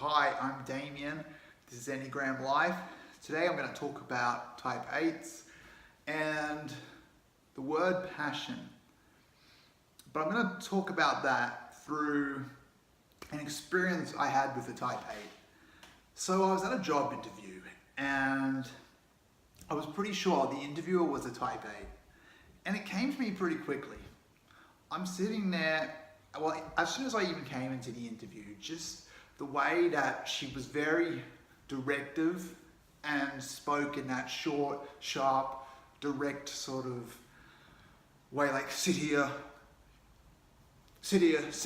Hi, I'm Damien. This is Enneagram Life. Today I'm going to talk about type 8s and the word passion. But I'm going to talk about that through an experience I had with a type 8. So I was at a job interview and I was pretty sure the interviewer was a type 8. And it came to me pretty quickly. I'm sitting there, well, as soon as I even came into the interview, just the way that she was very directive and spoke in that short, sharp, direct sort of way, like sit here, sit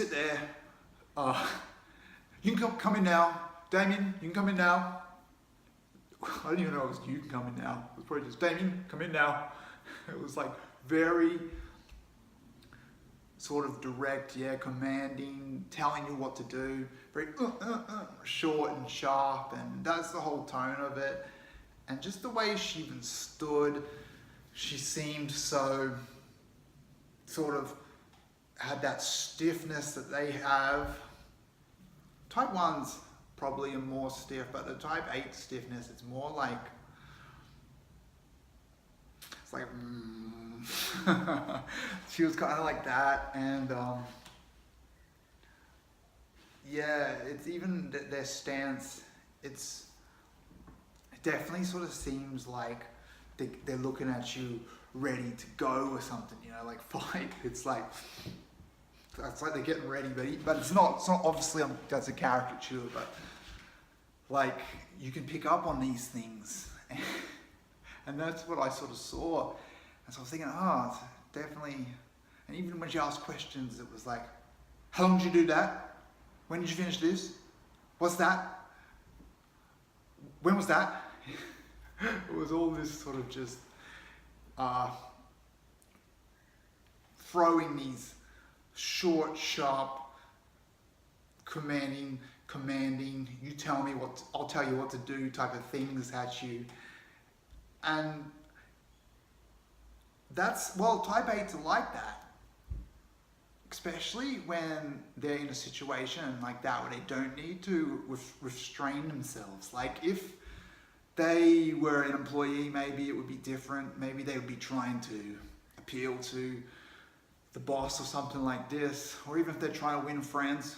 there, you can come in now, Damien, you can come in now. I didn't even know it was you can come in now. It was probably just Damien, come in now. It was like very sort of direct, commanding, telling you what to do, very short and sharp, and that's the whole tone of it. And just the way she even stood, she seemed so sort of had that stiffness that they have. Type 1s probably are more stiff, but the type 8 stiffness, it's more like, it's like, she was kind of like that, and it's even their stance, it definitely sort of seems like they're looking at you ready to go or something, like fight. It's like they're getting ready, but it's not obviously, that's a caricature, but like you can pick up on these things. And that's what I sort of saw. And so I was thinking, it's definitely, and even when she asked questions, it was like, how long did you do that? When did you finish this? What's that? When was that? It was all this sort of just throwing these short, sharp, commanding, you tell me I'll tell you what to do type of things at you. And type 8s are like that, especially when they're in a situation like that where they don't need to restrain themselves. Like if they were an employee, maybe it would be different. Maybe they would be trying to appeal to the boss or something like this, or even if they're trying to win friends,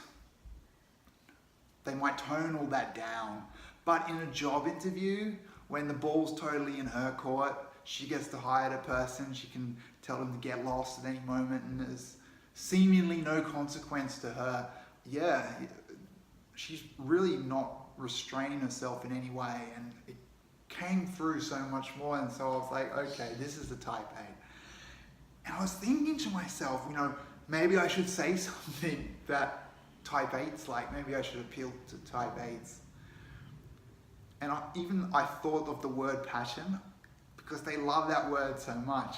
they might tone all that down. But in a job interview, when the ball's totally in her court, she gets to hire the person, she can tell them to get lost at any moment, and there's seemingly no consequence to her. She's really not restraining herself in any way, and it came through so much more. And so I was like, okay, this is the type 8. And I was thinking to myself, maybe I should say something that type 8's like. Maybe I should appeal to type 8s. And I thought of the word passion because they love that word so much.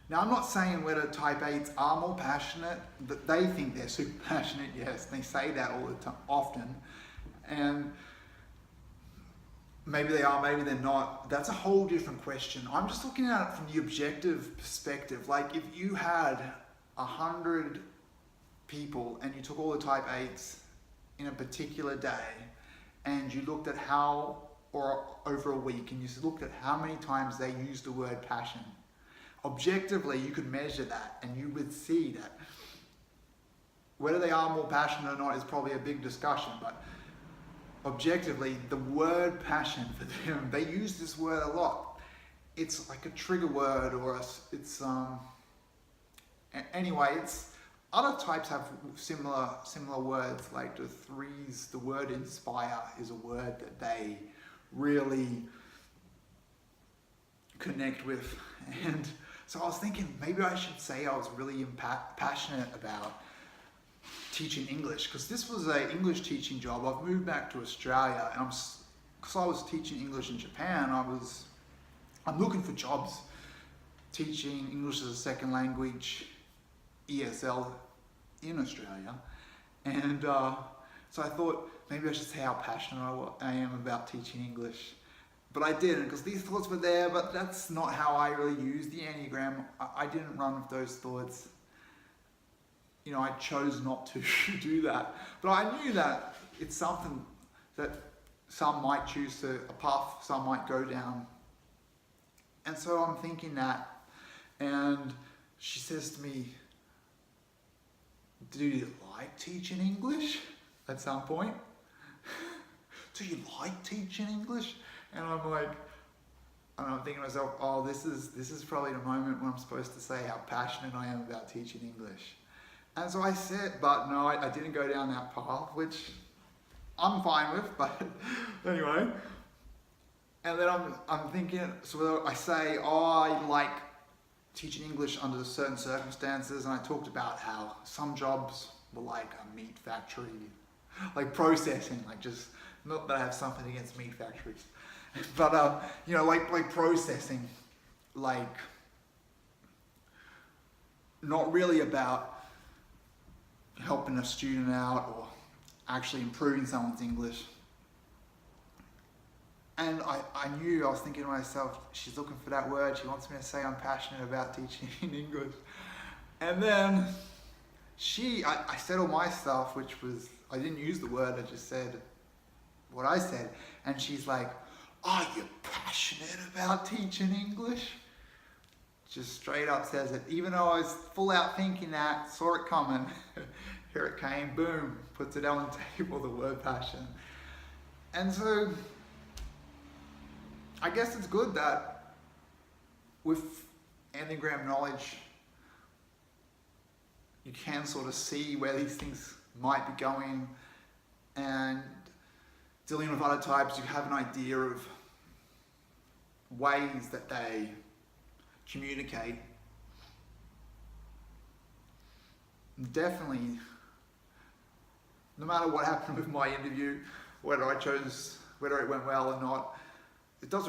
Now, I'm not saying whether type 8s are more passionate, that they think they're super passionate. Yes, they say that all the time, often. And maybe they are, maybe they're not. That's a whole different question. I'm just looking at it from the objective perspective. Like if you had 100 people and you took all the type 8s in a particular day, and you looked at or over a week, and you looked at how many times they used the word passion. Objectively, you could measure that, and you would see that whether they are more passionate or not is probably a big discussion, but objectively, the word passion for them, they use this word a lot. It's like a trigger word, or other types have similar words, like the 3s, the word inspire is a word that they really connect with. And so I was thinking, maybe I should say I was really passionate about teaching English, because this was an English teaching job. I've moved back to Australia, and because I was teaching English in Japan, I'm looking for jobs teaching English as a second language, ESL, in Australia. And so I thought maybe I should say how passionate I am about teaching English. But I didn't, because these thoughts were there, but that's not how I really use the Enneagram. I didn't run with those thoughts. I chose not to do that. But I knew that it's something that some might choose to, a path some might go down. And so I'm thinking that, and she says to me, do you like teaching English at some point? Do you like teaching English? And I'm like, and I'm thinking to myself, oh, this is probably the moment when I'm supposed to say how passionate I am about teaching English. And so I said, but no, I didn't go down that path, which I'm fine with, but anyway. And then I'm thinking, so I say, oh, I like teaching English under certain circumstances, and I talked about how some jobs were like a meat factory, like processing, like just, not that I have something against meat factories, but you know, like processing, like not really about helping a student out or actually improving someone's English. And I knew, I was thinking to myself, she's looking for that word, she wants me to say I'm passionate about teaching English. And then I said all my stuff, which was, I didn't use the word, I just said what I said. And she's like, are you passionate about teaching English? Just straight up says it, even though I was full out thinking that, saw it coming, here it came, boom, puts it on the table, the word passion. And so, I guess it's good that with Enneagram knowledge, you can sort of see where these things might be going, and dealing with other types, you have an idea of ways that they communicate. Definitely, no matter what happened with my interview, whether it went well or not, that's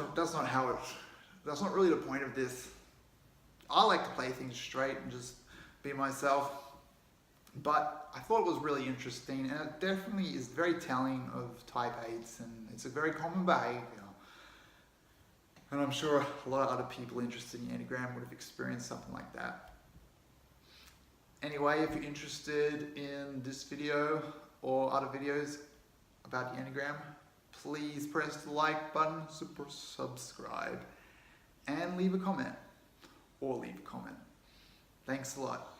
not really the point of this. I like to play things straight and just be myself, but I thought it was really interesting, and it definitely is very telling of type 8s, and it's a very common behavior. And I'm sure a lot of other people interested in Enneagram would have experienced something like that. Anyway, if you're interested in this video or other videos about the Enneagram, please press the like button, subscribe, and leave a comment. Thanks a lot.